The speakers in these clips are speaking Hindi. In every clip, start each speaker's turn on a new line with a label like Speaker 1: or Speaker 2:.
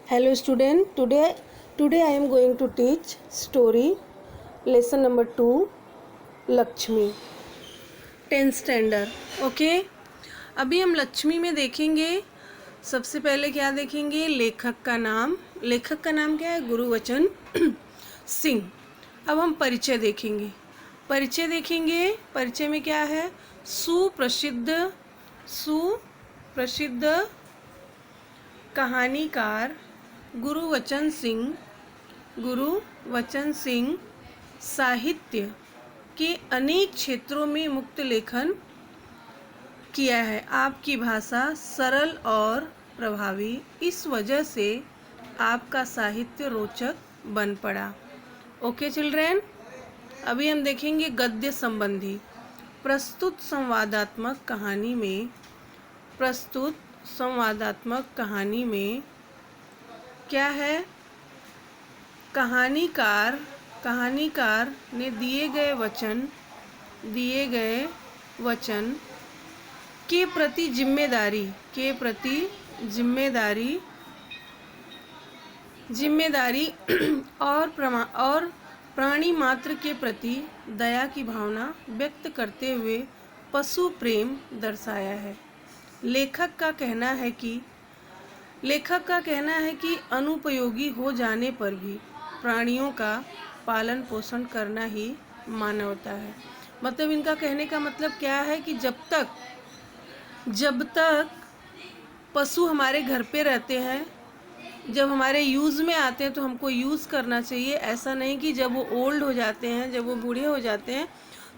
Speaker 1: Hello student, today I am going to teach story lesson number 2 Lakshmi 10th standard. Okay, अभी हम लक्ष्मी में देखेंगे. सबसे पहले क्या देखेंगे? लेखक का नाम. लेखक का नाम क्या है? गुरुवचन सिंह. अब हम परिचय देखेंगे. परिचय में क्या है? सुप्रसिद्ध कहानीकार गुरुवचन सिंह साहित्य के अनेक क्षेत्रों में मुक्त लेखन किया है. आपकी भाषा सरल और प्रभावी, इस वजह से आपका साहित्य रोचक बन पड़ा. ओके चिल्ड्रेन, अभी हम देखेंगे गद्य संबंधी. प्रस्तुत संवादात्मक कहानी में क्या है? कहानीकार ने दिए गए वचन के प्रति जिम्मेदारी और प्राणी मात्र के प्रति दया की भावना व्यक्त करते हुए पशु प्रेम दर्शाया है. लेखक का कहना है कि अनुपयोगी हो जाने पर भी प्राणियों का पालन पोषण करना ही मानवता है. मतलब इनका कहने का मतलब क्या है कि जब तक पशु हमारे घर पे रहते हैं, जब हमारे यूज़ में आते हैं तो हमको यूज़ करना चाहिए. ऐसा नहीं कि जब वो ओल्ड हो जाते हैं, जब वो बूढ़े हो जाते हैं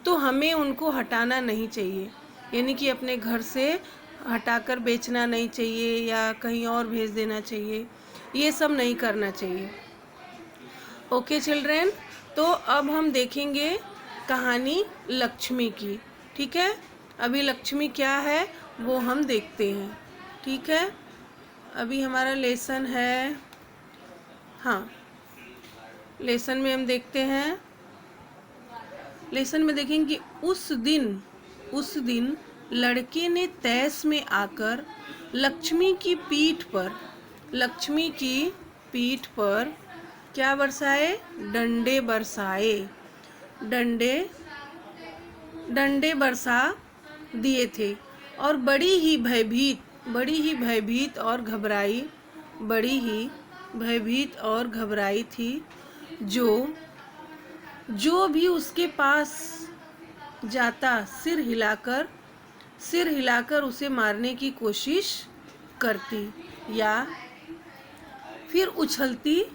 Speaker 1: तो हमें उनको हटाना नहीं चाहिए. यानी कि अपने घर से हटाकर बेचना नहीं चाहिए या कहीं और भेज देना चाहिए. ये सब नहीं करना चाहिए. ओके चिल्ड्रेन, तो अब हम देखेंगे कहानी लक्ष्मी की. ठीक है, अभी लक्ष्मी क्या है वो हम देखते हैं. ठीक है, अभी हमारा लेसन है. हाँ, लेसन में हम देखते हैं. लेसन में देखेंगे कि उस दिन लड़के ने तैस में आकर लक्ष्मी की पीठ पर क्या बरसाए? डंडे बरसा दिए थे और बड़ी ही भयभीत और घबराई थी. जो भी उसके पास जाता सिर हिलाकर उसे मारने की कोशिश करती या फिर उछलती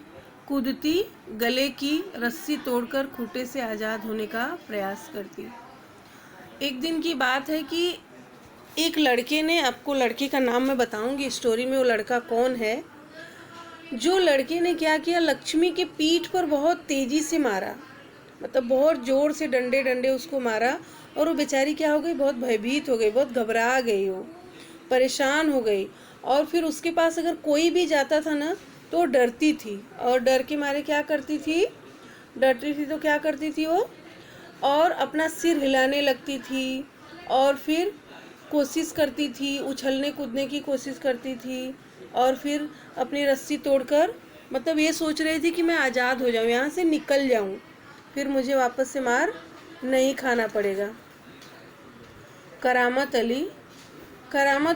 Speaker 1: कूदती गले की रस्सी तोड़कर खूंटे से आज़ाद होने का प्रयास करती. एक दिन की बात है कि एक लड़के ने, आपको लड़के का नाम मैं बताऊंगी स्टोरी में, वो लड़का कौन है. जो लड़के ने क्या किया, लक्ष्मी के पीठ पर बहुत तेजी से मारा. मतलब बहुत ज़ोर से डंडे उसको मारा और वो बेचारी क्या हो गई? बहुत भयभीत हो गई, बहुत घबरा गई, वो परेशान हो गई. और फिर उसके पास अगर कोई भी जाता था ना तो डरती थी और डर के मारे क्या करती थी? तो क्या करती थी वो? और अपना सिर हिलाने लगती थी और फिर कोशिश करती थी, उछलने कूदने की कोशिश करती थी और फिर अपनी रस्सी तोड़कर, मतलब ये सोच रही थी कि मैं आज़ाद हो जाऊँ, यहाँ से निकल जाऊँ, फिर मुझे वापस से मार नहीं खाना पड़ेगा. करामत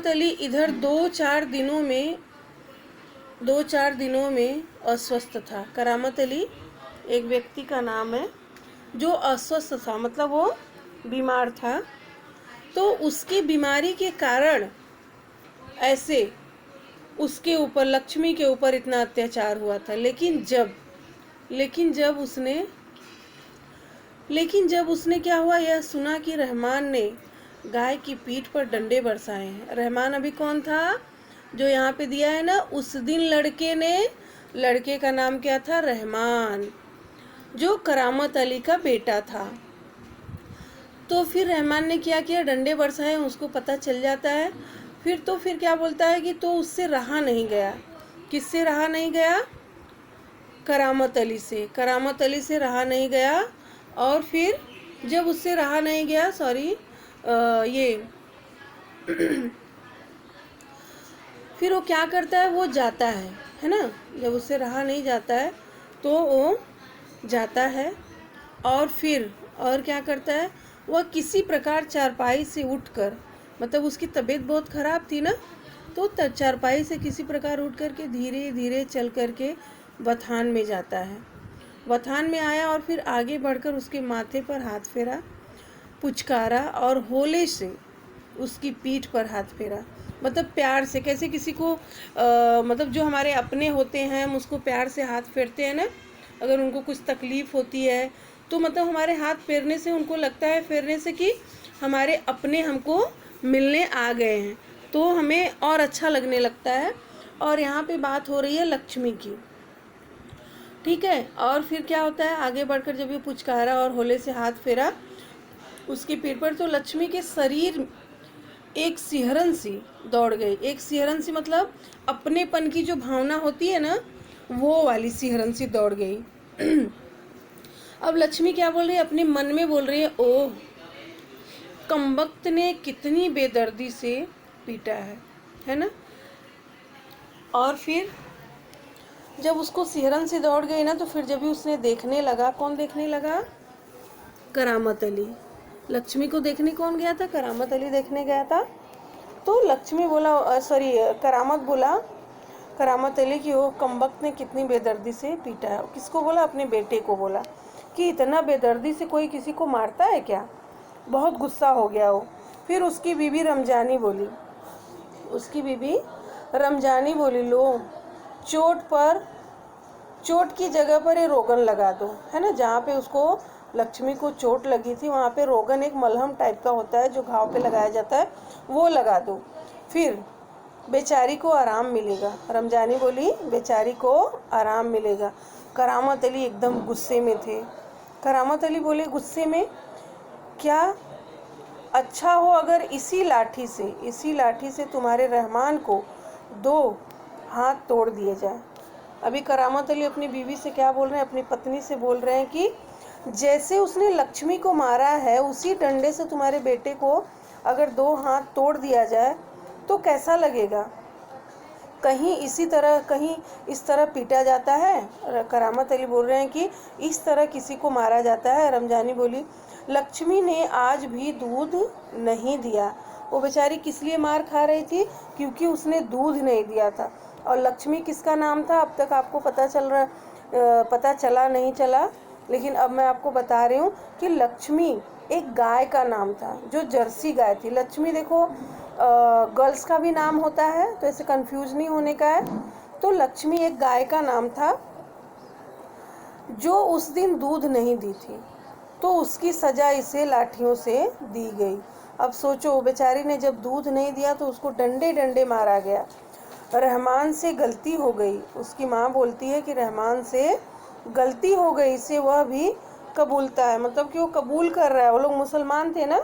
Speaker 1: अली इधर 2-4 दिनों में अस्वस्थ था. करामत अली एक व्यक्ति का नाम है जो अस्वस्थ था, मतलब वो बीमार था. तो उसकी बीमारी के कारण ऐसे उसके ऊपर, लक्ष्मी के ऊपर इतना अत्याचार हुआ था. लेकिन जब उसने क्या हुआ, यह सुना कि रहमान ने गाय की पीठ पर डंडे बरसाए हैं. रहमान अभी कौन था? जो यहाँ पे दिया है ना, उस दिन लड़के का नाम क्या था? रहमान, जो करामत अली का बेटा था. तो फिर रहमान ने क्या किया? डंडे बरसाए. उसको पता चल जाता है. फिर क्या बोलता है कि तो उससे रहा नहीं गया. किससे रहा नहीं गया? करामत अली से रहा नहीं गया. और फिर जब उससे रहा नहीं गया, फिर वो क्या करता है? वो जाता है है ना। जब उससे रहा नहीं जाता है तो वो जाता है और फिर और क्या करता है, वह किसी प्रकार चारपाई से उठकर, मतलब उसकी तबीयत बहुत ख़राब थी ना, तो चारपाई से किसी प्रकार उठ कर के धीरे धीरे चल कर के बथान में जाता है। बथान में आया और फिर आगे बढ़कर उसके माथे पर हाथ फेरा, पुचकारा और होले से उसकी पीठ पर हाथ फेरा। मतलब प्यार से, कैसे किसी को मतलब जो हमारे अपने होते हैं हम उसको प्यार से हाथ फेरते हैं ना, अगर उनको कुछ तकलीफ़ होती है तो मतलब हमारे हाथ फेरने से उनको लगता है, फेरने से कि हमारे अपने हमको मिलने आ गए हैं, तो हमें और अच्छा लगने लगता है। और यहाँ पे बात हो रही है लक्ष्मी की, ठीक है। और फिर क्या होता है, आगे बढ़कर जब ये पुचकारा और होले से हाथ फेरा उसकी पीठ पर, तो लक्ष्मी के शरीर एक सिहरन सी दौड़ गई। एक सिहरन सी मतलब अपनेपन की जो भावना होती है ना, वो वाली सिहरन सी दौड़ गई। अब लक्ष्मी क्या बोल रही है, अपने मन में बोल रही है, ओह कमबख्त ने कितनी बेदर्दी से पीटा है ना। और फिर जब उसको सिहरन से दौड़ गई ना, तो फिर जब भी उसने देखने लगा, कौन देखने लगा, करामत अली। लक्ष्मी को देखने कौन गया था, करामत अली देखने गया था। तो लक्ष्मी बोला, सॉरी करामत बोला, करामत अली की वो कमबख्त ने कितनी बेदर्दी से पीटा है। किसको बोला, अपने बेटे को बोला कि इतना बेदर्दी से कोई किसी को मारता है क्या। बहुत गुस्सा हो गया वो। फिर उसकी बीबी रमजानी बोली, उसकी बीबी रमजानी बोली, लो चोट की जगह पर ये रोगन लगा दो, है ना। जहाँ पे उसको लक्ष्मी को चोट लगी थी वहाँ पे रोगन एक मलहम टाइप का होता है जो घाव पे लगाया जाता है, वो लगा दो, फिर बेचारी को आराम मिलेगा। रमजानी बोली बेचारी को आराम मिलेगा। करामत अली एकदम गुस्से में थे। करामत अली बोले गुस्से में, क्या अच्छा हो अगर इसी लाठी से तुम्हारे रहमान को 2 हाथ तोड़ दिए जाए। अभी करामत अली अपनी बीवी से क्या बोल रहे हैं, अपनी पत्नी से बोल रहे हैं कि जैसे उसने लक्ष्मी को मारा है उसी डंडे से तुम्हारे बेटे को अगर 2 हाथ तोड़ दिया जाए तो कैसा लगेगा। कहीं इस तरह पीटा जाता है। करामत अली बोल रहे हैं कि इस तरह किसी को मारा जाता है। रमजानी बोली लक्ष्मी ने आज भी दूध नहीं दिया। वो बेचारी किस लिए मार खा रही थी, क्योंकि उसने दूध नहीं दिया था। और लक्ष्मी किसका नाम था, अब तक आपको पता चला नहीं चला, लेकिन अब मैं आपको बता रही हूँ कि लक्ष्मी एक गाय का नाम था जो जर्सी गाय थी। लक्ष्मी देखो गर्ल्स का भी नाम होता है, तो ऐसे कंफ्यूज नहीं होने का है। तो लक्ष्मी एक गाय का नाम था जो उस दिन दूध नहीं दी थी, तो उसकी सजा इसे लाठियों से दी गई। अब सोचो बेचारी ने जब दूध नहीं दिया तो उसको डंडे डंडे मारा गया। रहमान से गलती हो गई, उसकी माँ बोलती है कि रहमान से गलती हो गई, इसे वह भी कबूलता है। मतलब कि वो कबूल कर रहा है, वो लोग मुसलमान थे ना,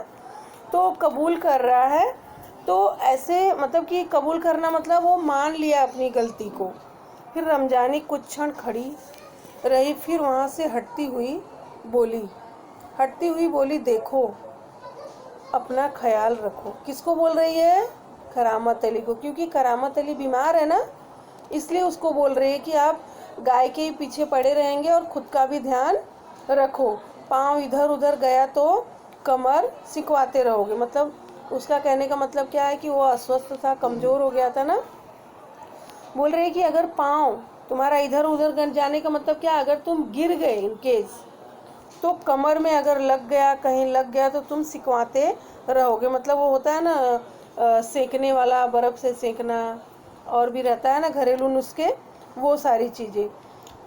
Speaker 1: तो कबूल कर रहा है। तो ऐसे मतलब कि कबूल करना मतलब वो मान लिया अपनी गलती को। फिर रमजानी कुछ क्षण खड़ी रही, फिर वहाँ से हटती हुई बोली देखो अपना ख्याल रखो। किसको बोल रही है, करामत अली को, क्योंकि करामत अली बीमार है ना, इसलिए उसको बोल रही है कि आप गाय के ही पीछे पड़े रहेंगे और खुद का भी ध्यान रखो। पाँव इधर उधर गया तो कमर सिकवाते रहोगे। मतलब उसका कहने का मतलब क्या है कि वो अस्वस्थ था, कमज़ोर हो गया था ना। बोल रही है कि अगर पाँव तुम्हारा इधर उधर जाने का मतलब क्या, अगर तुम गिर गए इन केस, तो कमर में अगर कहीं लग गया तो तुम सिकवाते रहोगे। मतलब वो होता है ना सेकने वाला, बर्फ़ से सेकना, और भी रहता है ना घरेलू नुस्खे, वो सारी चीज़ें।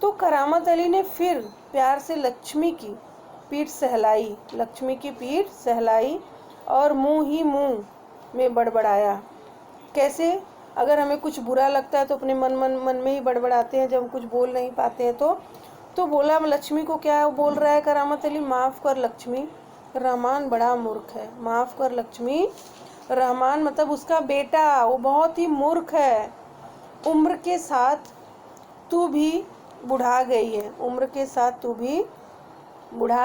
Speaker 1: तो करामत अली ने फिर प्यार से लक्ष्मी की पीठ सहलाई और मुंह ही मुंह में बड़बड़ाया। कैसे, अगर हमें कुछ बुरा लगता है तो अपने मन में ही बड़बड़ाते हैं जब हम कुछ बोल नहीं पाते हैं। तो बोला लक्ष्मी को, क्या बोल रहा है करामत अली, माफ़ कर लक्ष्मी, रहमान बड़ा मूर्ख है। माफ़ कर लक्ष्मी, रहमान मतलब उसका बेटा, वो बहुत ही मूर्ख है। उम्र के साथ तू भी बुढ़ा गई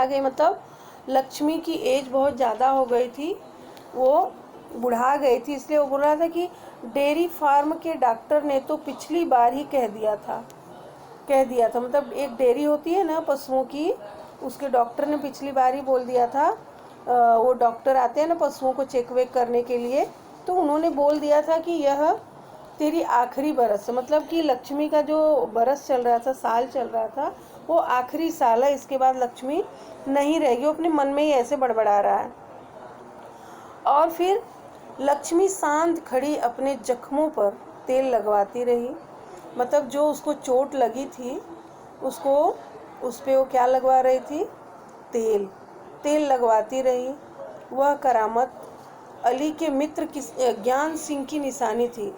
Speaker 1: है, मतलब लक्ष्मी की एज बहुत ज़्यादा हो गई थी, वो बुढ़ा गई थी, इसलिए वो बोल रहा था कि डेयरी फार्म के डॉक्टर ने तो पिछली बार ही कह दिया था मतलब एक डेयरी होती है ना पशुओं की, उसके डॉक्टर ने पिछली बार ही बोल दिया था। वो डॉक्टर आते हैं ना पशुओं को चेक वेक करने के लिए, तो उन्होंने बोल दिया था कि यह तेरी आखिरी बरस है, मतलब कि लक्ष्मी का जो बरस चल रहा था, साल चल रहा था, वो आखिरी साल है, इसके बाद लक्ष्मी नहीं रहेगी। वो अपने मन में ही ऐसे बड़बड़ा रहा है। और फिर लक्ष्मी शांत खड़ी अपने जख्मों पर तेल लगवाती रही, मतलब जो उसको चोट लगी थी उसको, उस पर वो क्या लगवा रही थी, तेल लगवाती रही। वह करामत अली के मित्र ज्ञान सिंह की निशानी थी।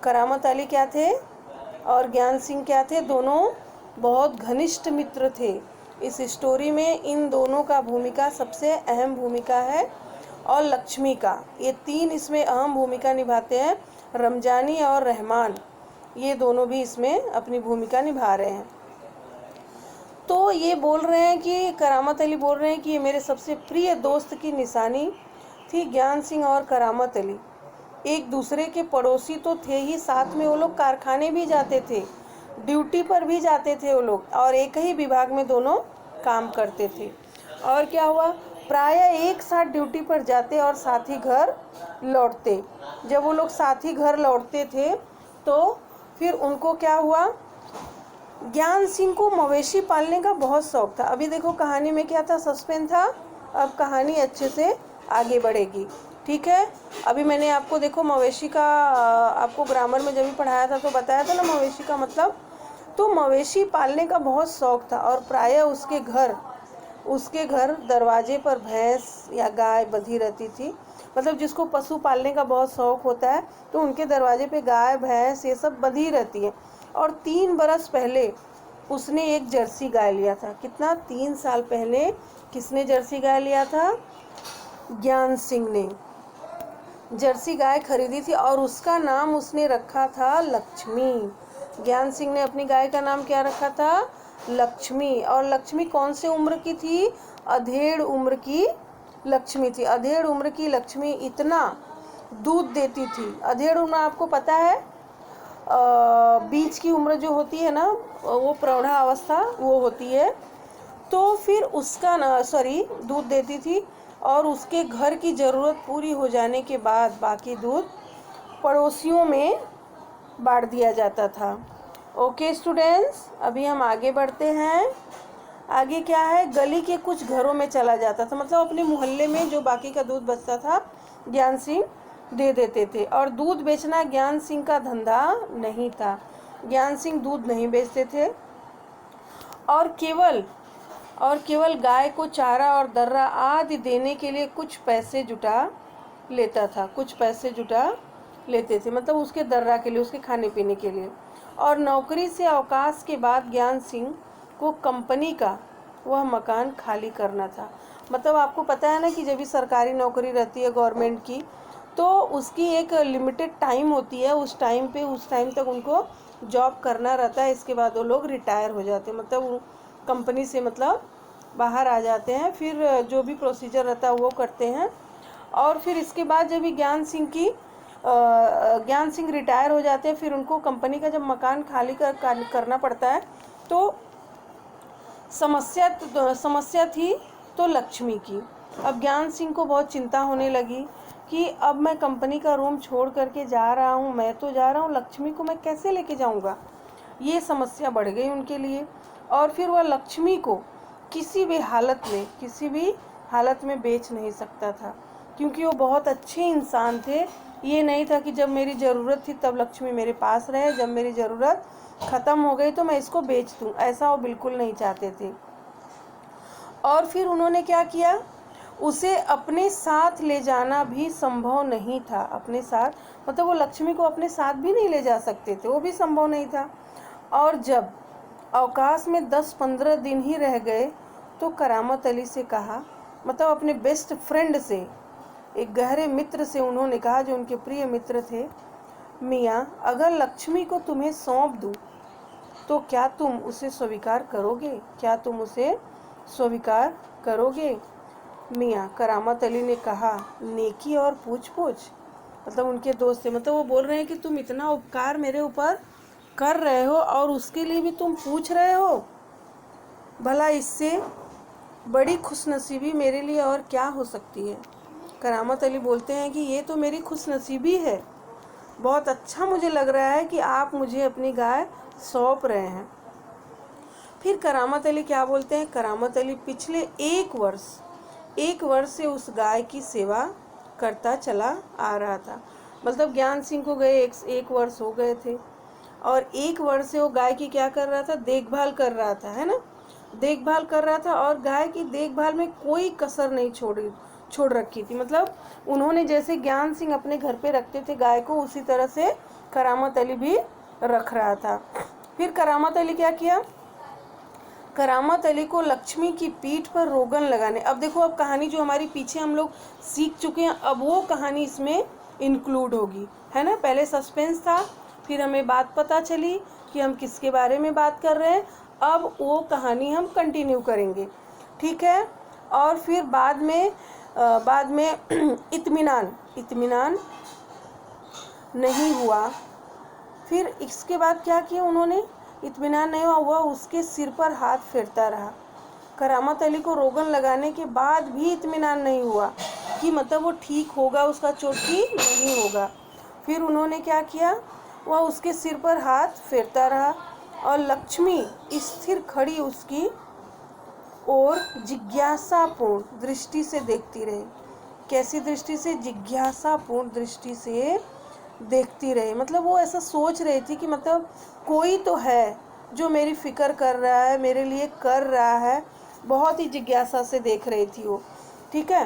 Speaker 1: करामत अली क्या थे और ज्ञान सिंह क्या थे, दोनों बहुत घनिष्ठ मित्र थे। इस स्टोरी में इन दोनों का भूमिका सबसे अहम भूमिका है, और लक्ष्मी का, ये तीन इसमें अहम भूमिका निभाते हैं। रमजानी और रहमान, ये दोनों भी इसमें अपनी भूमिका निभा रहे हैं। तो ये बोल रहे हैं कि करामत अली बोल रहे हैं कि ये मेरे सबसे प्रिय दोस्त की निशानी थी। ज्ञान सिंह और करामत अली एक दूसरे के पड़ोसी तो थे ही, साथ में वो लोग कारखाने भी जाते थे, ड्यूटी पर भी जाते थे वो लोग, और एक ही विभाग में दोनों काम करते थे। और क्या हुआ, प्रायः एक साथ ड्यूटी पर जाते और साथ ही घर लौटते। जब वो लोग साथ ही घर लौटते थे तो फिर उनको क्या हुआ, ज्ञान सिंह को मवेशी पालने का बहुत शौक था। अभी देखो कहानी में क्या था, सस्पेंस था। अब कहानी अच्छे से आगे बढ़ेगी, ठीक है। अभी मैंने आपको देखो मवेशी का, आपको ग्रामर में जब भी पढ़ाया था तो बताया था ना मवेशी का मतलब। तो मवेशी पालने का बहुत शौक था, और प्रायः उसके घर दरवाजे पर भैंस या गाय बंधी रहती थी। मतलब जिसको पशु पालने का बहुत शौक होता है तो उनके दरवाजे पे गाय भैंस ये सब बंधी रहती है। और 3 बरस पहले उसने एक जर्सी गाय लिया था। कितना, 3 साल पहले किसने जर्सी गाय लिया था, ज्ञान सिंह ने जर्सी गाय खरीदी थी, और उसका नाम उसने रखा था लक्ष्मी। ज्ञान सिंह ने अपनी गाय का नाम क्या रखा था, लक्ष्मी। और लक्ष्मी कौन से उम्र की थी, अधेड़ उम्र की लक्ष्मी थी। अधेड़ उम्र की लक्ष्मी इतना दूध देती थी। अधेड़ उम्र आपको पता है, बीच की उम्र जो होती है ना, वो प्रौढ़ा अवस्था वो होती है। तो फिर उसका दूध देती थी, और उसके घर की ज़रूरत पूरी हो जाने के बाद बाकी दूध पड़ोसियों में बांट दिया जाता था। ओके स्टूडेंट्स, अभी हम आगे बढ़ते हैं। आगे क्या है, गली के कुछ घरों में चला जाता था, मतलब अपने मोहल्ले में जो बाकी का दूध बचता था ज्ञान सिंह दे देते थे। और दूध बेचना ज्ञान सिंह का धंधा नहीं था, ज्ञान सिंह दूध नहीं बेचते थे, और केवल गाय को चारा और दर्रा आदि देने के लिए कुछ पैसे जुटा लेते थे, मतलब उसके दर्रा के लिए, उसके खाने पीने के लिए। और नौकरी से अवकाश के बाद ज्ञान सिंह को कंपनी का वह मकान खाली करना था। मतलब आपको पता है ना कि जब भी सरकारी नौकरी रहती है गवर्नमेंट की, तो उसकी एक लिमिटेड टाइम होती है, उस टाइम तक उनको जॉब करना रहता है। इसके बाद वो लोग रिटायर हो जाते हैं, मतलब कंपनी से मतलब बाहर आ जाते हैं, फिर जो भी प्रोसीजर रहता है वो करते हैं। और फिर इसके बाद जब भी ज्ञान सिंह रिटायर हो जाते हैं, फिर उनको कंपनी का जब मकान खाली करना पड़ता है, तो समस्या थी तो लक्ष्मी की। अब ज्ञान सिंह को बहुत चिंता होने लगी कि अब मैं कंपनी का रूम छोड़ करके जा रहा हूँ, मैं तो जा रहा हूँ, लक्ष्मी को मैं कैसे लेके जाऊँगा। ये समस्या बढ़ गई उनके लिए। और फिर वह लक्ष्मी को किसी भी हालत में बेच नहीं सकता था, क्योंकि वो बहुत अच्छे इंसान थे। ये नहीं था कि जब मेरी ज़रूरत थी तब लक्ष्मी मेरे पास रहे, जब मेरी ज़रूरत ख़त्म हो गई तो मैं इसको बेच दूँ, ऐसा वो बिल्कुल नहीं चाहते थे। और फिर उन्होंने क्या किया, उसे अपने साथ ले जाना भी संभव नहीं था। अपने साथ मतलब वो लक्ष्मी को अपने साथ भी नहीं ले जा सकते थे, वो भी संभव नहीं था। और जब अवकाश में 10-15 दिन ही रह गए तो करामत अली से कहा, मतलब अपने बेस्ट फ्रेंड से, एक गहरे मित्र से उन्होंने कहा, जो उनके प्रिय मित्र थे, मियाँ अगर लक्ष्मी को तुम्हें सौंप दूँ तो क्या तुम उसे स्वीकार करोगे? मियाँ करामत अली ने कहा, नेकी और पूछ-पूछ, मतलब उनके दोस्त थे, मतलब वो बोल रहे हैं कि तुम इतना उपकार मेरे ऊपर कर रहे हो और उसके लिए भी तुम पूछ रहे हो, भला इससे बड़ी खुशनसीबी मेरे लिए और क्या हो सकती है। करामत अली बोलते हैं कि ये तो मेरी खुशनसीबी है, बहुत अच्छा मुझे लग रहा है कि आप मुझे अपनी गाय सौंप रहे हैं। फिर करामत अली क्या बोलते हैं, करामत अली पिछले एक वर्ष से उस गाय की सेवा करता चला आ रहा था। मतलब ज्ञान सिंह को गए एक वर्ष हो गए थे और एक वर्ष से वो गाय की क्या कर रहा था, देखभाल कर रहा था, है ना, देखभाल कर रहा था। और गाय की देखभाल में कोई कसर नहीं छोड़ रखी थी। मतलब उन्होंने जैसे ज्ञान सिंह अपने घर पे रखते थे गाय को, उसी तरह से करामत अली भी रख रहा था। फिर करामत अली क्या किया, करामत अली को लक्ष्मी की पीठ पर रोगन लगाने, अब देखो अब कहानी जो हमारी पीछे हम लोग सीख चुके हैं, अब वो कहानी इसमें इंक्लूड होगी, है ना। पहले सस्पेंस था, फिर हमें बात पता चली कि हम किसके बारे में बात कर रहे हैं, अब वो कहानी हम कंटिन्यू करेंगे, ठीक है। और फिर बाद में इत्मीनान नहीं हुआ। फिर इसके बाद क्या किया उन्होंने, इत्मीनान नहीं हुआ, उसके सिर पर हाथ फेरता रहा। करामत अली को रोगन लगाने के बाद भी इत्मीनान नहीं हुआ कि मतलब वो ठीक होगा, उसका चोट की नहीं होगा। फिर उन्होंने क्या किया, वह उसके सिर पर हाथ फेरता रहा और लक्ष्मी स्थिर खड़ी उसकी और जिज्ञासापूर्ण दृष्टि से देखती रही। कैसी दृष्टि से, जिज्ञासापूर्ण दृष्टि से देखती रही। मतलब वो ऐसा सोच रही थी कि मतलब कोई तो है जो मेरी फिक्र कर रहा है, मेरे लिए कर रहा है, बहुत ही जिज्ञासा से देख रही थी वो, ठीक है।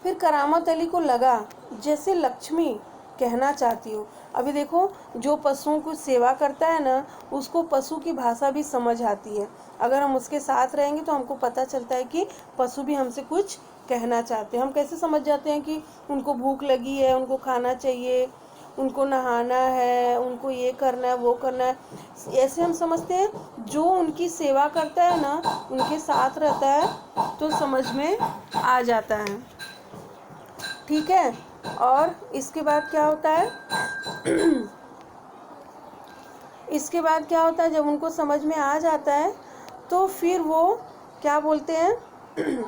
Speaker 1: फिर करामत अली को लगा जैसे लक्ष्मी कहना चाहती हो। अभी देखो, जो पशुओं की सेवा करता है ना, उसको पशु की भाषा भी समझ आती है। अगर हम उसके साथ रहेंगे तो हमको पता चलता है कि पशु भी हमसे कुछ कहना चाहते हैं। हम कैसे समझ जाते हैं कि उनको भूख लगी है, उनको खाना चाहिए, उनको नहाना है, उनको ये करना है, वो करना है, ऐसे हम समझते हैं। जो उनकी सेवा करता है ना, उनके साथ रहता है तो समझ में आ जाता है, ठीक है। और इसके बाद क्या होता है इसके बाद क्या होता है, जब उनको समझ में आ जाता है तो फिर वो क्या बोलते हैं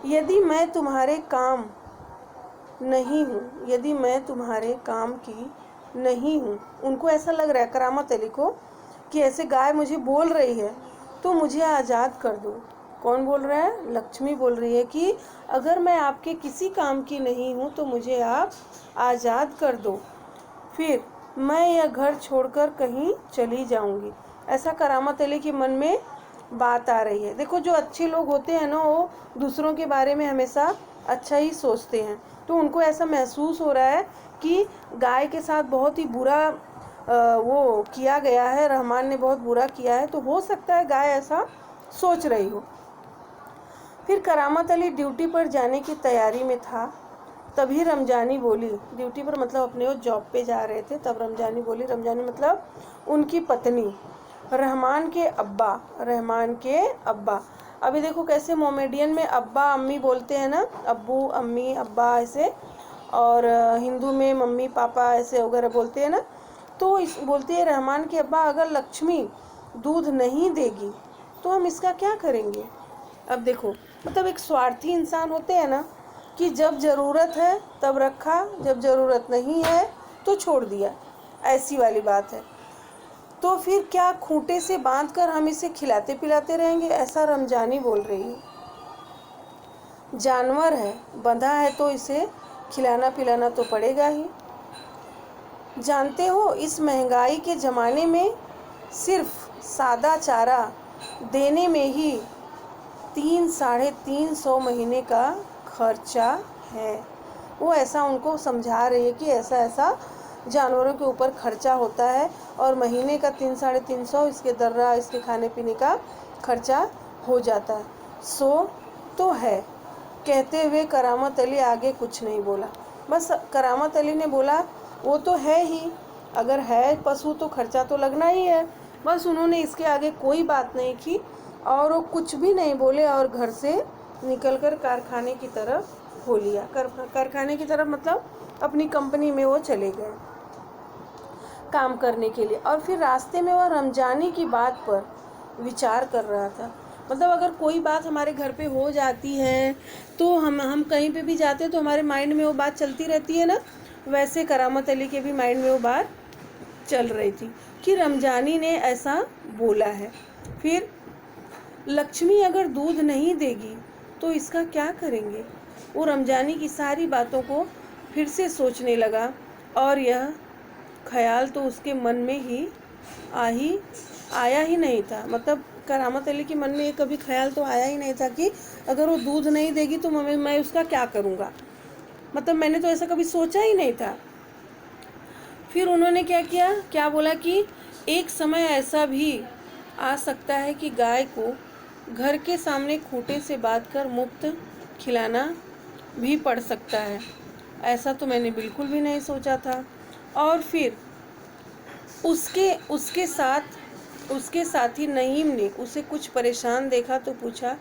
Speaker 1: यदि मैं तुम्हारे काम नहीं हूँ, यदि मैं तुम्हारे काम की नहीं हूँ। उनको ऐसा लग रहा है करामत अली को कि ऐसे गाय मुझे बोल रही है तो मुझे आज़ाद कर दो। कौन बोल रहा है, लक्ष्मी बोल रही है कि अगर मैं आपके किसी काम की नहीं हूँ तो मुझे आप आज़ाद कर दो, फिर मैं यह घर छोड़कर कहीं चली जाऊंगी। ऐसा करामत अली के मन में बात आ रही है। देखो, जो अच्छे लोग होते हैं ना, वो दूसरों के बारे में हमेशा अच्छा ही सोचते हैं। तो उनको ऐसा महसूस हो रहा है कि गाय के साथ बहुत ही बुरा वो किया गया है, रहमान ने बहुत बुरा किया है, तो हो सकता है गाय ऐसा सोच रही हो। फिर करामत अली ड्यूटी पर जाने की तैयारी में था, तभी रमजानी बोली, ड्यूटी पर मतलब अपने वो जॉब पे जा रहे थे, तब रमजानी बोली, रमजानी मतलब उनकी पत्नी, रहमान के अब्बा। अभी देखो कैसे मोमेडियन में अब्बा अम्मी बोलते हैं ना, अब्बू अम्मी अब्बा ऐसे, और हिंदू में मम्मी पापा ऐसे वगैरह बोलते हैं ना। तो इस बोलते हैं रहमान के अब्बा, अगर लक्ष्मी दूध नहीं देगी तो हम इसका क्या करेंगे। अब देखो, मतलब एक स्वार्थी इंसान होते हैं ना, कि जब ज़रूरत है तब रखा, जब ज़रूरत नहीं है तो छोड़ दिया, ऐसी वाली बात है। तो फिर क्या खूंटे से बांधकर हम इसे खिलाते पिलाते रहेंगे, ऐसा रमजानी बोल रही है। जानवर है, बंधा है तो इसे खिलाना पिलाना तो पड़ेगा ही। जानते हो, इस महंगाई के ज़माने में सिर्फ सादा चारा देने में ही 300-350 महीने का खर्चा है। वो ऐसा उनको समझा रही है कि ऐसा ऐसा जानवरों के ऊपर खर्चा होता है और महीने का 300-350 इसके दर्रा, इसके खाने पीने का खर्चा हो जाता है। सो तो है, कहते हुए करामत अली आगे कुछ नहीं बोला। बस करामत अली ने बोला वो तो है ही, अगर है पशु तो खर्चा तो लगना ही है। बस उन्होंने इसके आगे कोई बात नहीं की और वो कुछ भी नहीं बोले और घर से निकलकर कारखाने की तरफ हो लिया। कारखाने की तरफ मतलब अपनी कंपनी में वो चले गए काम करने के लिए। और फिर रास्ते में वह रमजानी की बात पर विचार कर रहा था। मतलब अगर कोई बात हमारे घर पे हो जाती है तो हम कहीं पे भी जाते हैं तो हमारे माइंड में वो बात चलती रहती है ना, वैसे करामत अली के भी माइंड में वो बात चल रही थी कि रमजानी ने ऐसा बोला है। फिर लक्ष्मी अगर दूध नहीं देगी तो इसका क्या करेंगे। वो रमजानी की सारी बातों को फिर से सोचने लगा और यह ख्याल तो उसके मन में ही आया ही नहीं था। मतलब करामत अली के मन में ये कभी ख्याल तो आया ही नहीं था कि अगर वो दूध नहीं देगी तो मैं उसका क्या करूँगा। मतलब मैंने तो ऐसा कभी सोचा ही नहीं था। फिर उन्होंने क्या किया, क्या बोला कि एक समय ऐसा भी आ सकता है कि गाय को घर के सामने खूंटे से बांध कर मुफ्त खिलाना भी पड़ सकता है। ऐसा तो मैंने बिल्कुल भी नहीं सोचा था। और फिर उसके साथी नईम ने उसे कुछ परेशान देखा तो पूछा।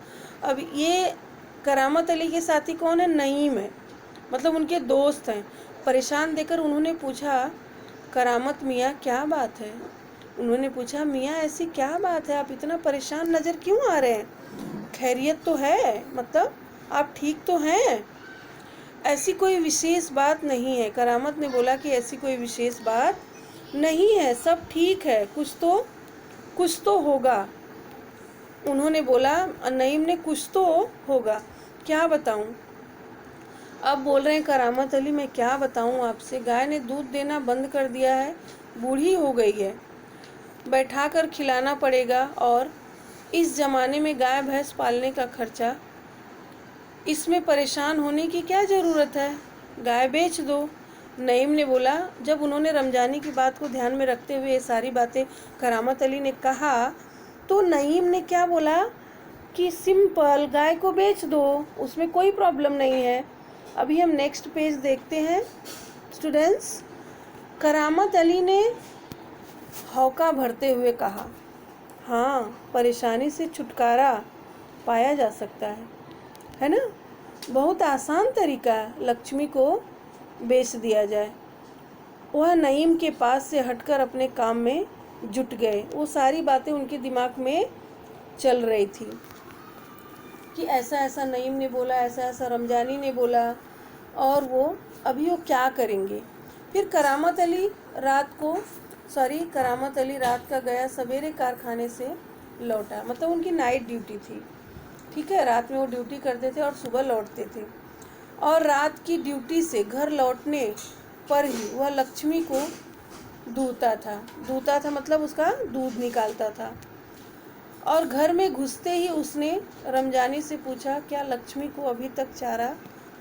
Speaker 1: अब ये करामत अली के साथी कौन है? नईम है, मतलब उनके दोस्त हैं। परेशान देखकर उन्होंने पूछा, करामत मियाँ क्या बात है? उन्होंने पूछा, मियाँ ऐसी क्या बात है, आप इतना परेशान नज़र क्यों आ रहे हैं? खैरियत तो है, मतलब आप ठीक तो हैं? ऐसी कोई विशेष बात नहीं है। करामत ने बोला कि ऐसी कोई विशेष बात नहीं है, सब ठीक है, कुछ तो होगा। उन्होंने बोला, नईम ने, कुछ तो होगा, क्या बताऊं? अब बोल रहे हैं करामत अली, मैं क्या बताऊं आपसे, गाय ने दूध देना बंद कर दिया है, बूढ़ी हो गई है, बैठा कर खिलाना पड़ेगा। और इस ज़माने में गाय भैंस पालने का खर्चा, इसमें परेशान होने की क्या ज़रूरत है, गाय बेच दो। नईम ने बोला। जब उन्होंने रमजानी की बात को ध्यान में रखते हुए ये सारी बातें करामत अली ने कहा तो नईम ने क्या बोला कि सिंपल, गाय को बेच दो, उसमें कोई प्रॉब्लम नहीं है। अभी हम नेक्स्ट पेज देखते हैं स्टूडेंट्स। करामत अली ने हौका भरते हुए कहा, हाँ, परेशानी से छुटकारा पाया जा सकता है ना? बहुत आसान तरीका है, लक्ष्मी को बेच दिया जाए। वह नईम के पास से हटकर अपने काम में जुट गए। वो सारी बातें उनके दिमाग में चल रही थी कि ऐसा ऐसा नईम ने बोला, ऐसा ऐसा रमजानी ने बोला, और वो क्या करेंगे। फिर करामत अली रात का गया, सवेरे कारखाने से लौटा। मतलब उनकी नाइट ड्यूटी थी, ठीक है, रात में वो ड्यूटी करते थे और सुबह लौटते थे। और रात की ड्यूटी से घर लौटने पर ही वह लक्ष्मी को दूता था, मतलब उसका दूध निकालता था। और घर में घुसते ही उसने रमजानी से पूछा, क्या लक्ष्मी को अभी तक चारा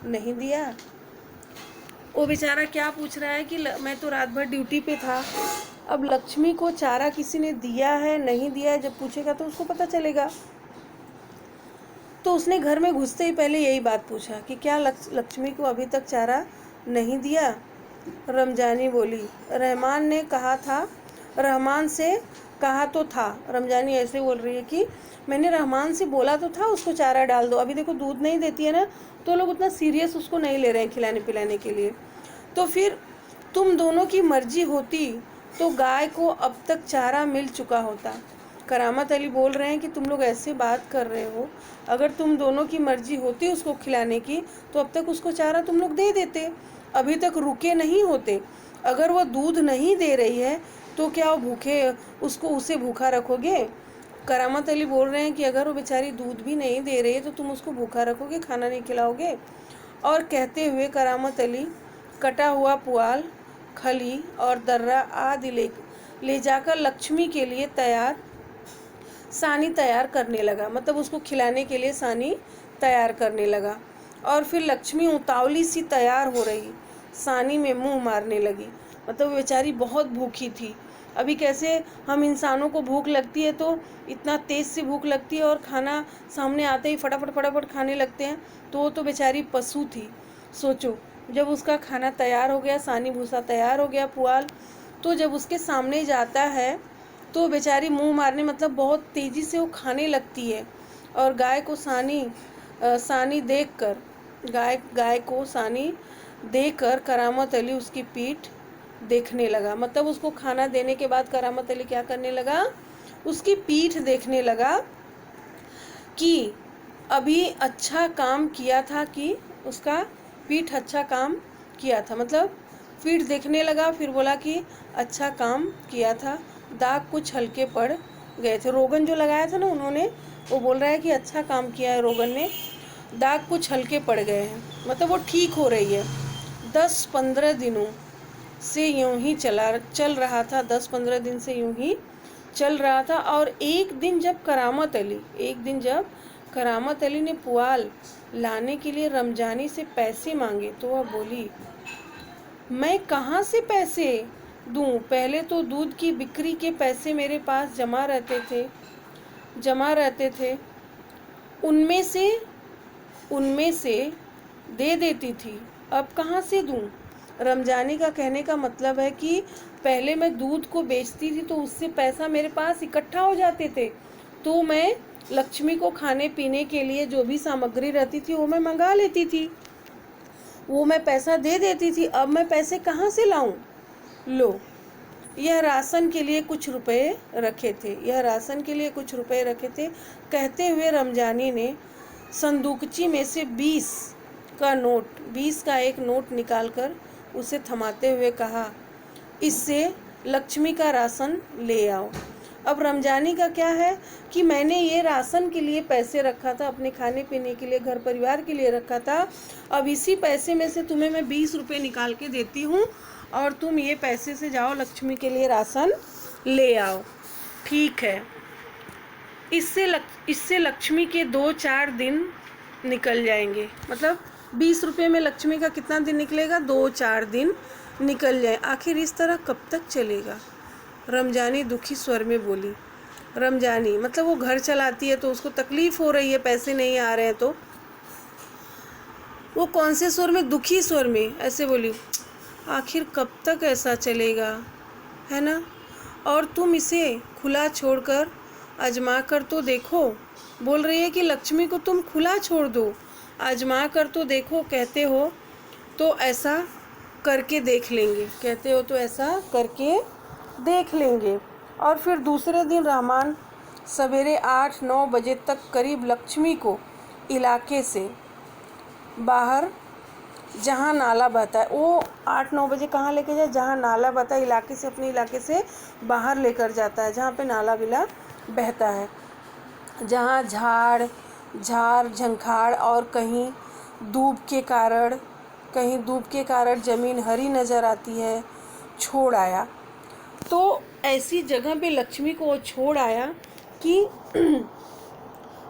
Speaker 1: नहीं दिया? वो बेचारा क्या पूछ रहा है कि मैं तो रात भर ड्यूटी पे था, अब लक्ष्मी को चारा किसी ने दिया है नहीं दिया है, जब पूछेगा तो उसको पता चलेगा। तो उसने घर में घुसते ही पहले यही बात पूछा कि क्या लक्ष्मी को अभी तक चारा नहीं दिया? रमजानी बोली, रहमान से कहा तो था। रमजानी ऐसे बोल रही है कि मैंने रहमान से बोला तो था उसको चारा डाल दो। अभी देखो दूध नहीं देती है ना, तो लोग उतना सीरियस उसको नहीं ले रहे हैं खिलाने पिलाने के लिए। तो फिर तुम दोनों की मर्जी होती तो गाय को अब तक चारा मिल चुका होता। करामत अली बोल रहे हैं कि तुम लोग ऐसे बात कर रहे हो, अगर तुम दोनों की मर्जी होती उसको खिलाने की तो अब तक उसको चारा तुम लोग दे देते, अभी तक रुके नहीं होते। अगर वो दूध नहीं दे रही है तो क्या उसे भूखा रखोगे? करामत अली बोल रहे हैं कि अगर वो बेचारी दूध भी नहीं दे रही है तो तुम उसको भूखा रखोगे, खाना नहीं खिलाओगे? और कहते हुए करामत अली कटा हुआ पुआल, खली और दर्रा आदि ले जाकर लक्ष्मी के लिए सानी तैयार करने लगा। मतलब उसको खिलाने के लिए सानी तैयार करने लगा। और फिर लक्ष्मी उतावली सी तैयार हो रही, सानी में मुंह मारने लगी। मतलब वो बेचारी बहुत भूखी थी। अभी कैसे हम इंसानों को भूख लगती है तो इतना तेज़ से भूख लगती है और खाना सामने आते ही फटाफट खाने लगते हैं, तो वो तो बेचारी पशु थी। सोचो, जब उसका खाना तैयार हो गया, सानी भूसा तैयार हो गया, पुआल, तो जब उसके सामने जाता है तो बेचारी मुंह मारने, मतलब बहुत तेज़ी से वो खाने लगती है। और गाय को सानी देखकर देकर करामत अली उसकी पीठ देखने लगा। मतलब उसको खाना देने के बाद करामत अली क्या करने लगा, उसकी पीठ देखने लगा कि अभी अच्छा काम किया था कि उसका पीठ अच्छा काम किया था। मतलब पीठ देखने लगा, फिर बोला कि अच्छा काम किया था, दाग कुछ हल्के पड़ गए थे। रोगन जो लगाया था ना उन्होंने, वो बोल रहा है कि अच्छा काम किया है रोगन ने, दाग कुछ हल्के पड़ गए हैं। मतलब वो ठीक हो रही है। 10-15 दिनों से यूं ही चल रहा था, 10-15 दिन से यूं ही चल रहा था। और एक दिन जब करामत अली ने पुआल लाने के लिए रमजानी से पैसे मांगे तो वह बोली, मैं कहाँ से पैसे दूं? पहले तो दूध की बिक्री के पैसे मेरे पास जमा रहते थे, उनमें से दे देती थी, अब कहाँ से दूं? रमजानी का कहने का मतलब है कि पहले मैं दूध को बेचती थी तो उससे पैसा मेरे पास इकट्ठा हो जाते थे, तो मैं लक्ष्मी को खाने पीने के लिए जो भी सामग्री रहती थी वो मैं मंगा लेती थी, वो मैं पैसा दे देती थी। अब मैं पैसे कहाँ से लाऊं? लो, यह राशन के लिए कुछ रुपए रखे थे। कहते हुए रमजानी ने संदूकची में से 20 का एक नोट निकालकर उसे थमाते हुए कहा, इससे लक्ष्मी का राशन ले आओ। अब रमजानी का क्या है कि मैंने ये राशन के लिए पैसे रखा था, अपने खाने पीने के लिए, घर परिवार के लिए रखा था, अब इसी पैसे में से तुम्हें मैं 20 रुपये निकाल के देती हूँ और तुम ये पैसे से जाओ लक्ष्मी के लिए राशन ले आओ। ठीक है। इससे लक्ष्मी के 2-4 दिन निकल जाएंगे। मतलब 20 रुपये में लक्ष्मी का कितना दिन निकलेगा? 2-4 दिन निकल जाए। आखिर इस तरह कब तक चलेगा? रमजानी दुखी स्वर में बोली। रमजानी मतलब वो घर चलाती है तो उसको तकलीफ हो रही है, पैसे नहीं आ रहे हैं, तो वो कौन से स्वर में? दुखी स्वर में ऐसे बोली, आखिर कब तक ऐसा चलेगा, है ना? और तुम इसे खुला छोड़कर आजमा कर तो देखो। बोल रही है कि लक्ष्मी को तुम खुला छोड़ दो, आजमा कर तो देखो। कहते हो तो ऐसा करके देख लेंगे। और फिर दूसरे दिन रहमान सवेरे 8-9 बजे तक करीब लक्ष्मी को इलाके से बाहर, जहाँ नाला बहता है, वो 8-9 बजे कहाँ लेके जाए? जहाँ नाला बहता है, इलाके से, अपने इलाके से बाहर लेकर जाता है, जहाँ पे नाला बिला बहता है, जहाँ झाड़ झंखाड़ और कहीं धूप के कारण ज़मीन हरी नज़र आती है, छोड़ आया। तो ऐसी जगह पे लक्ष्मी को वो छोड़ आया कि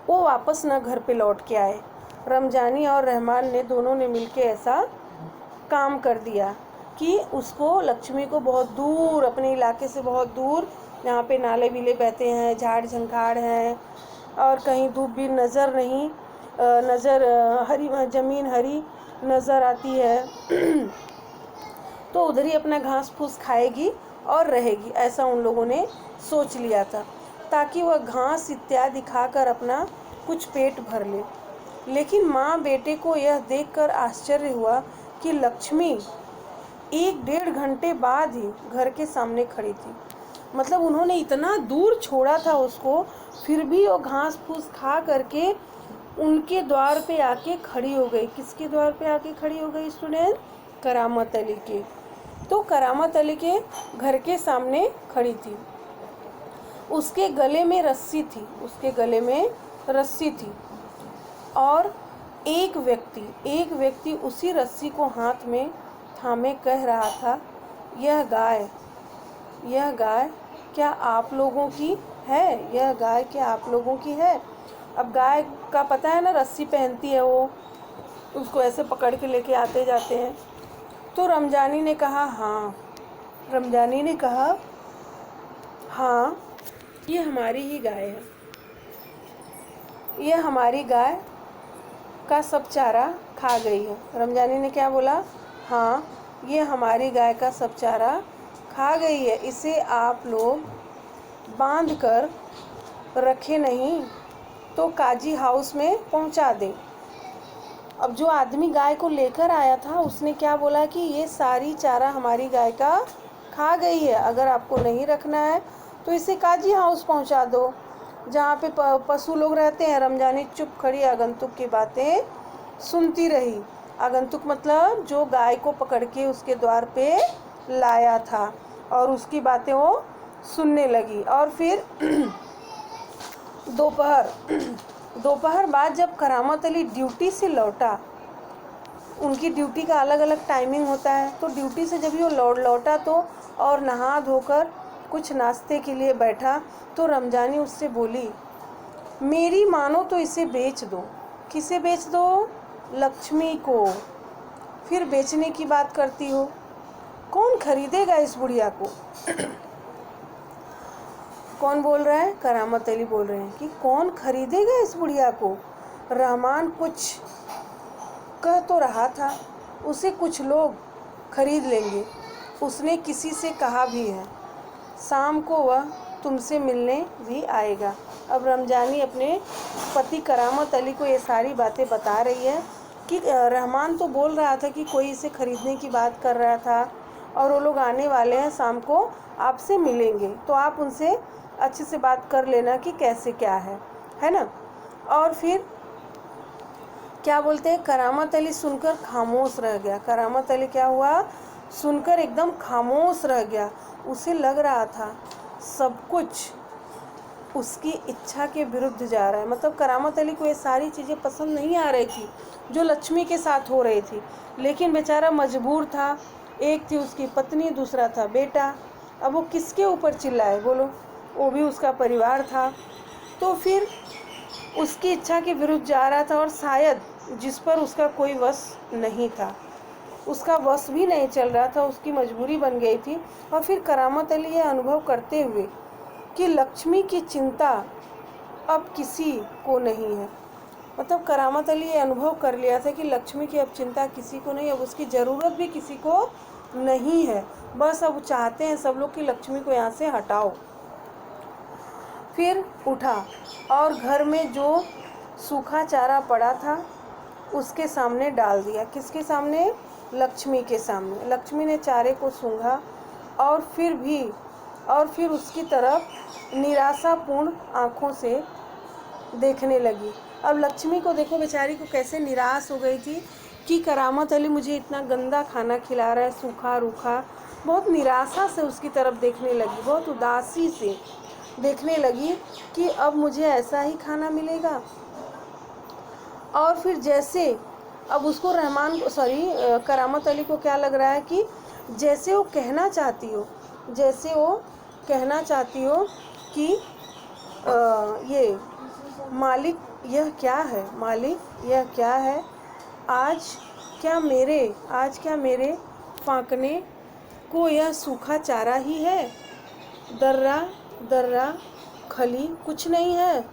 Speaker 1: वो वापस ना घर पे लौट के आए। रमजानी और रहमान ने दोनों ने मिलके ऐसा काम कर दिया कि उसको, लक्ष्मी को बहुत दूर, अपने इलाके से बहुत दूर, यहाँ पे नाले बिले बहते हैं, झाड़ झंखाड़ हैं और कहीं धूप भी हरी ज़मीन हरी नज़र आती है तो उधर ही अपना घास फूस खाएगी और रहेगी, ऐसा उन लोगों ने सोच लिया था, ताकि वह घास इत्यादि खाकर अपना कुछ पेट भर ले। लेकिन माँ बेटे को यह देखकर आश्चर्य हुआ कि लक्ष्मी 1-1.5 घंटे बाद ही घर के सामने खड़ी थी। मतलब उन्होंने इतना दूर छोड़ा था उसको, फिर भी वो घास फूस खा करके उनके द्वार पे आके खड़ी हो गई। किसके द्वार पे आके खड़ी हो गई स्टूडेंट? करामत अली के। तो करामत अली के घर के सामने खड़ी थी। उसके गले में रस्सी थी और एक व्यक्ति उसी रस्सी को हाथ में थामे कह रहा था, यह गाय क्या आप लोगों की है? अब गाय का पता है ना, रस्सी पहनती है, वो उसको ऐसे पकड़ के लेके आते जाते हैं। तो रमजानी ने कहा हाँ, ये हमारी ही गाय है, ये हमारी गाय का सब चारा खा गई है। रमजानी ने क्या बोला? हाँ, ये हमारी गाय का सब चारा खा गई है, इसे आप लोग बांध कर रखे नहीं तो काजी हाउस में पहुंचा दें। अब जो आदमी गाय को लेकर आया था उसने क्या बोला कि ये सारी चारा हमारी गाय का खा गई है, अगर आपको नहीं रखना है तो इसे काजी हाउस पहुंचा दो, जहाँ पे पशु लोग रहते हैं। रमजानी चुप खड़ी आगंतुक की बातें सुनती रही। आगंतुक मतलब जो गाय को पकड़ के उसके द्वार पे लाया था, और उसकी बातें वो सुनने लगी। और फिर दोपहर बाद जब करामत अली ड्यूटी से लौटा, उनकी ड्यूटी का अलग अलग टाइमिंग होता है, तो ड्यूटी से जब वो लौटा तो और नहा धोकर कुछ नाश्ते के लिए बैठा, तो रमजानी उससे बोली, मेरी मानो तो इसे बेच दो। किसे बेच दो? लक्ष्मी को। फिर बेचने की बात करती हो, कौन खरीदेगा इस बुढ़िया को? कौन बोल रहा है? करामत अली बोल रहे हैं कि कौन खरीदेगा इस बुढ़िया को। रहमान कुछ कह तो रहा था, उसे कुछ लोग खरीद लेंगे, उसने किसी से कहा भी है, शाम को वह तुमसे मिलने भी आएगा। अब रमजानी अपने पति करामत अली को ये सारी बातें बता रही है कि रहमान तो बोल रहा था कि कोई इसे खरीदने की बात कर रहा था, और वो लोग आने वाले हैं, शाम को आपसे मिलेंगे, तो आप उनसे अच्छे से बात कर लेना कि कैसे क्या है ना। और फिर क्या बोलते हैं, करामत अली सुनकर खामोश रह गया। करामत अली क्या हुआ? सुनकर एकदम खामोश रह गया। उसे लग रहा था सब कुछ उसकी इच्छा के विरुद्ध जा रहा है। मतलब करामत अली को ये सारी चीज़ें पसंद नहीं आ रही थी जो लक्ष्मी के साथ हो रही थी, लेकिन बेचारा मजबूर था। एक थी उसकी पत्नी, दूसरा था बेटा। अब वो किसके ऊपर चिल्लाए बोलो? वो भी उसका परिवार था। तो फिर उसकी इच्छा के विरुद्ध जा रहा था, और शायद जिस पर उसका कोई वश नहीं था, उसका वश भी नहीं चल रहा था, उसकी मजबूरी बन गई थी। और फिर करामत अली ये अनुभव करते हुए कि लक्ष्मी की चिंता अब किसी को नहीं है, मतलब करामत अली ये अनुभव कर लिया था कि लक्ष्मी की अब चिंता किसी को नहीं, अब उसकी ज़रूरत भी किसी को नहीं है। बस अब चाहते हैं सब लोग कि लक्ष्मी को यहाँ से हटाओ। फिर उठा और घर में जो सूखा चारा पड़ा था उसके सामने डाल दिया। किसके सामने? लक्ष्मी के सामने। लक्ष्मी ने चारे को सूंघा और फिर उसकी तरफ निराशापूर्ण आँखों से देखने लगी। अब लक्ष्मी को देखो, बेचारी को कैसे निराश हो गई थी कि करामत अली मुझे इतना गंदा खाना खिला रहा है, सूखा रूखा। बहुत निराशा से उसकी तरफ देखने लगी, बहुत उदासी से देखने लगी कि अब मुझे ऐसा ही खाना मिलेगा। और फिर जैसे अब उसको करामत अली को क्या लग रहा है कि जैसे वो कहना चाहती हो कि ये मालिक यह क्या है, मालिक यह क्या है, आज क्या मेरे फांकने को यह सूखा चारा ही है, दर्रा खली कुछ नहीं है।